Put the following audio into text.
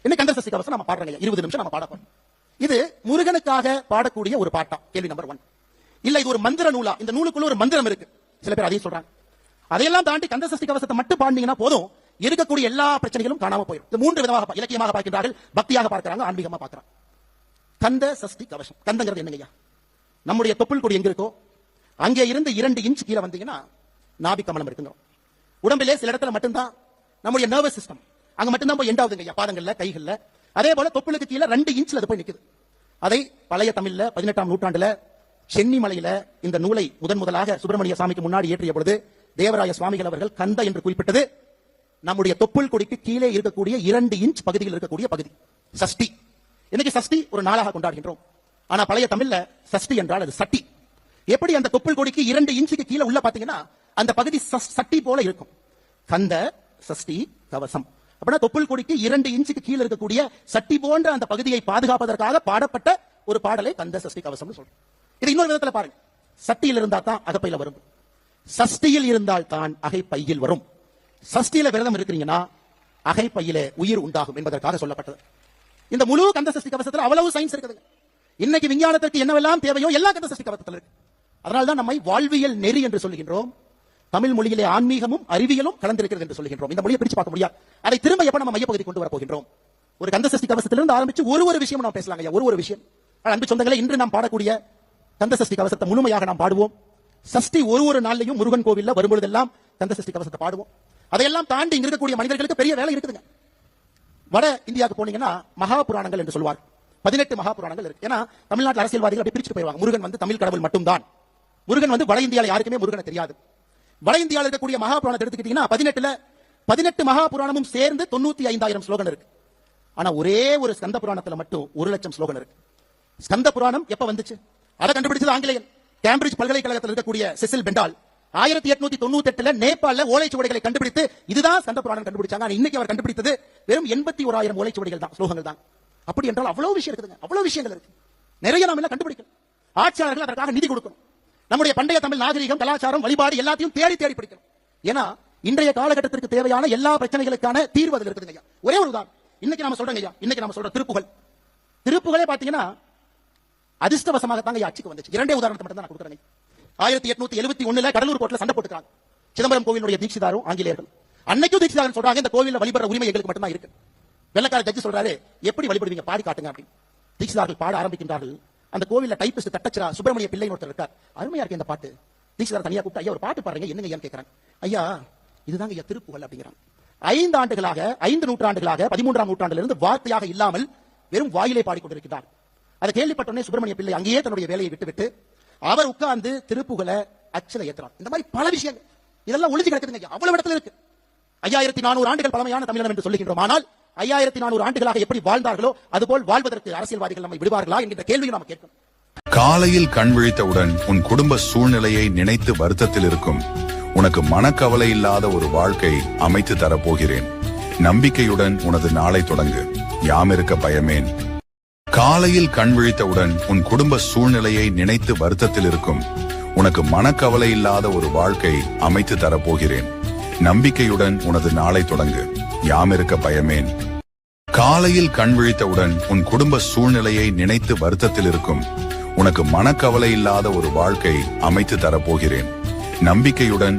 இன்னைக்கு கந்த சஷ்டி கவசம் நம்ம பாடுறோம் 20 நிமிஷம் நம்ம பாட போறோம். இது முருகனுக்காக பாடக்கூடிய ஒரு பாட்டா? கேள்வி நம்பர் 1. இல்ல இது ஒரு மந்திர நூலா? இந்த நூலுக்குள்ள ஒரு மந்திரம் இருக்கு, சில பேர் அதையும் சொல்றாங்க. அதையெல்லாம் தாண்டி கந்த சஷ்டி கவசத்தை மட்டும் பாடினீங்கன்னா போதும், இருக்கக்கூடிய எல்லா பிரச்சனைகளும் காணாம போயிடும். இந்த 3 விதமாக இலக்கியமாக பார்க்கிறார்கள், பக்தியாக பார்க்கிறாங்க, ஆன்மீகமா பார்க்கிறாங்க. கந்த சஷ்டி கவசம், கந்தங்கிறது என்னங்கய்யா? நம்முடைய தொப்புள் கொடி எங்க இருக்கோ அங்கே இருந்து 2 இன்ச் கீழே வந்தீங்கன்னா நாபி கமலம் இருக்குங்க. உடம்பிலே சில இடத்துல மட்டும்தான் நம்முடைய நர்வஸ் சிஸ்டம், அங்க மட்டும்தான் போய் எண்டாவதுங்க, பாதங்கள்ல, கைகள்ல. அதே போல தொப்புளுக்கு கீழே 2 இன்ச்ல அது போய் நிக்குது. அதை பழைய தமிழ்ல 18ஆம் நூற்றாண்டுல சென்னிமலையில இந்த நூலை முதலாக சுப்பிரமணிய சாமிக்கு முன்னாடி ஏற்றிய பொழுது தேவராய சுவாமிகள் அவர்கள் கந்த என்று குறிப்பிட்டது நம்முடைய தொப்புள் கொடிக்கு கீழே இருக்கக்கூடிய 2 இன்ச் பகுதியில் இருக்கக்கூடிய பகுதி சஷ்டி. இன்னைக்கு சஷ்டி ஒரு நாளாக கொண்டாடுகின்றோம். ஆனா பழைய தமிழ்ல சஷ்டி என்றால் அது சட்டி. எப்படி அந்த தொப்புள் கொடிக்கு 2 இன்ச்சுக்கு கீழே உள்ள பாத்தீங்கன்னா அந்த பகுதி சட்டி போல இருக்கும். கந்த சஷ்டி கவசம் அப்படின்னா தொப்புள் கொடிக்கு 2 இன்ச்சுக்கு கீழே இருக்கக்கூடிய சட்டி போன்ற அந்த பகுதியை பாதுகாப்பதற்காக பாடப்பட்ட ஒரு பாடலை கந்த சஷ்டி கவசம் சொல்றோம். இது இன்னொரு விதத்துல பாருங்க, சட்டியில் இருந்தா தான் அகப்பையில வரும், சஷ்டியில் இருந்தால் தான் அகைப்பையில் வரும். சஷ்டியில விரதம் இருக்கிறீங்கன்னா அகைப்பையில உயிர் உண்டாகும் என்பதற்காக சொல்லப்பட்டது. இந்த முழு கந்த சஷ்டி கவசத்துல அவ்வளவு சயின்ஸ் இருக்குது. இன்னைக்கு விஞ்ஞானத்திற்கு என்னவெல்லாம் தேவையோ எல்லாம் கந்த சஷ்டி கவசத்தில் இருக்கு. அதனால்தான் நம்மை வாழ்வியல் நெறி என்று சொல்லுகின்றோம். தமிழ் மொழியிலே ஆன்மீகமும் அறிவியலும் கலந்திருக்கிறது என்று சொல்லுகின்றோம். இந்த மொழியை பிரிச்சு பார்க்க முடியாது. அதை திரும்ப எப்ப நம்ம மையப்பகுதி கொண்டு வர போகின்றோம்? ஒரு கந்த சஷ்டி கவசத்திலிருந்து ஆரம்பிச்சு ஒரு விஷயம் நாம் பேசலாங்க. ஒரு விஷயம். அன்பு சொந்தங்களே, இன்று நாம் பாடக்கூடிய கந்த சஷ்டி கவசத்தை முழுமையாக நாம் பாடுவோம். சஷ்டி ஒரு நாள்லையும் முருகன் கோவில்ல வரும்பொழுதெல்லாம் கந்த சஷ்டி கவசத்தை பாடுவோம். அதையெல்லாம் தாண்டி இங்க இருக்கக்கூடிய மனிதர்களுக்கு பெரிய வேலை இருக்குதுங்க. வட இந்தியாவுக்கு போனீங்கன்னா மகா புராணங்கள் என்று சொல்வார். 18 மகா புராணங்கள் இருக்கு. ஏன்னா தமிழ்நாட்டில் அரசியல்வாதிகள் அப்படி பிரிச்சுட்டு போயிருவாங்க. முருகன் வந்து தமிழ் கடவுள் மட்டும்தான். முருகன் வந்து வட இந்தியாவில் யாருக்குமே முருகனை தெரியாது. வட இந்தியாவில் இருக்கக்கூடிய மகா புராணத்தை எடுத்துக்கிட்டீங்கன்னா 18 மகா புராணமும் சேர்ந்து 95,000 ஸ்லோகன் இருக்கு. ஆனா ஒரே ஒரு ஸ்கந்த புராணத்துல மட்டும் 1,00,000 ஸ்லோகன் இருக்கு. ஸ்கந்த புராணம் எப்ப வந்துச்சு? அதை கண்டுபிடிச்சது ஆங்கிலேயன். கேம்பிரிட்ஜ் பல்கலைக்கழகத்தில் இருக்கக்கூடிய செசில் பெண்டால் 1898 நேபாள ஓலைச்சுவடிகளை கண்டுபிடித்து இதுதான் ஸ்கந்த புராணம் கண்டுபிடிச்சாங்க. இன்னைக்கு அவர் கண்டுபிடித்தது வெறும் 81,000 ஓலைச்சுவடிகள் தான், ஸ்லோகங்கள் தான். அப்படி என்றால் அவ்வளவு விஷயம் இருக்குதுங்க, அவ்வளவு விஷயங்கள் இருக்கு. நிறைய நாம எல்லாம் கண்டுபிடிக்கணும். ஆட்சியாளர்கள் அதற்காக நிதி கொடுக்கணும். நம்முடைய பண்டைய தமிழ் நாகரிகம், கலாச்சாரம், வழிபாடு எல்லாத்தையும் தேடி படிக்கணும். ஏன்னா இன்றைய காலகட்டத்திற்கு தேவையான எல்லா பிரச்சனைகளுக்கான தீர்வு அதில் இருக்குதுங்க. ஒரே ஒரு உதாரணம் இன்னைக்கு நாம சொல்றோங்க. இன்னைக்கு நாம சொல்ற திருப்புகளே பாத்தீங்கன்னா அதிர்ஷ்டவசமாக தாங்க ஆட்சிக்கு வந்துச்சு. 2 உதாரணத்தை மட்டும் தான் நான் கொடுக்குறேன். 1871 கடலூர் கோர்ட்ல சண்டை போட்டுக்கிறாங்க. சிதம்பரம் கோவிலுடைய தீட்சிதாரும் ஆங்கிலேயர்கள். அன்னைக்கும் தீட்சிதாரன் சொல்றாங்க இந்த கோவில்ல வழிபடுற உரிமை எங்களுக்கு மட்டும் தான் இருக்கு. வெள்ளக்கார ஜட்ஜி சொல்றாரு எப்படி வழிபடுவீங்க, பாடி காட்டுங்க அப்படின்னு. தீட்சிதார்கள் பாட ஆரம்பிக்கின்றார்கள். அந்த கோவில்ல டைப்பிஸ்ட் தட்டச்சிரா சுப்பிரமணிய பிள்ளை ஒருத்தர் இருக்கார். அருமையா இருக்கு இந்த பாட்டு. தீட்சிதார் தனியா கூப்பிட்டு ஐயா ஒரு பாட்டு பாருங்க, என்னங்க ஐயா கேட்கறாங்க. ஐயா இதுதாங்க ஐயா திருப்புகழ் அப்படிங்கிறாங்க. 5 ஆண்டுகளாக 5 நூற்றாண்டுகளாக 13ஆம் நூற்றாண்டிலிருந்து வார்த்தையாக இல்லாமல் வெறும் வாயிலே பாடிக்கொண்டிருக்கிறார். அதை கேள்விப்பட்டோன்னே சுப்பிரமணிய பிள்ளை அங்கேயே தன்னுடைய வேலையை விட்டுவிட்டு அவர் உட்கார்ந்து திருப்புகளை அச்சில ஏற்றுறார். இந்த மாதிரி பல விஷயங்கள் இதெல்லாம் ஒளிஞ்சு கிடக்குதுங்க. அவ்வளவு இடத்துல இருக்கு. 5400 ஆண்டுகள் பழமையான தமிழகம் என்று சொல்லுகின்றோம். ஆனால் 5400 ஆண்டுகளாக எப்படி வாழ்ந்தார்களோ அதுபோல் வாழ்வதற்கு அரசியல்வாதிகள் நம்மை விடுவார்களா என்கிற கேள்வியை நாம் கேட்கணும். காலையில் கண் விழித்தவுடன் உன் குடும்ப சூழ்நிலையை நினைத்து வருத்தத்தில் இருக்கும் உனக்கு மனக்கவலை இல்லாத ஒரு வாழ்க்கை அமைத்து தரப்போகிறேன். நம்பிக்கையுடன் உனது நாளை தொடங்கு, யாமிருக்க பயமேன். காலையில் கண் விழித்தவுடன் உன் குடும்ப சூழ்நிலையை நினைத்து வருத்தத்தில் இருக்கும் உனக்கு மனக்கவலை இல்லாத ஒரு வாழ்க்கை அமைத்து தரப்போகிறேன். நம்பிக்கையுடன் உனது நாளை தொடங்கு, யாமிருக்க பயமேன். காலையில் கண் விழித்தவுடன் உன் குடும்ப சூழ்நிலையை நினைத்து வருத்தத்தில் இருக்கும் உனக்கு மனக்கவலை இல்லாத ஒரு வாழ்க்கை அமைத்து தரப்போகிறேன். நம்பிக்கையுடன்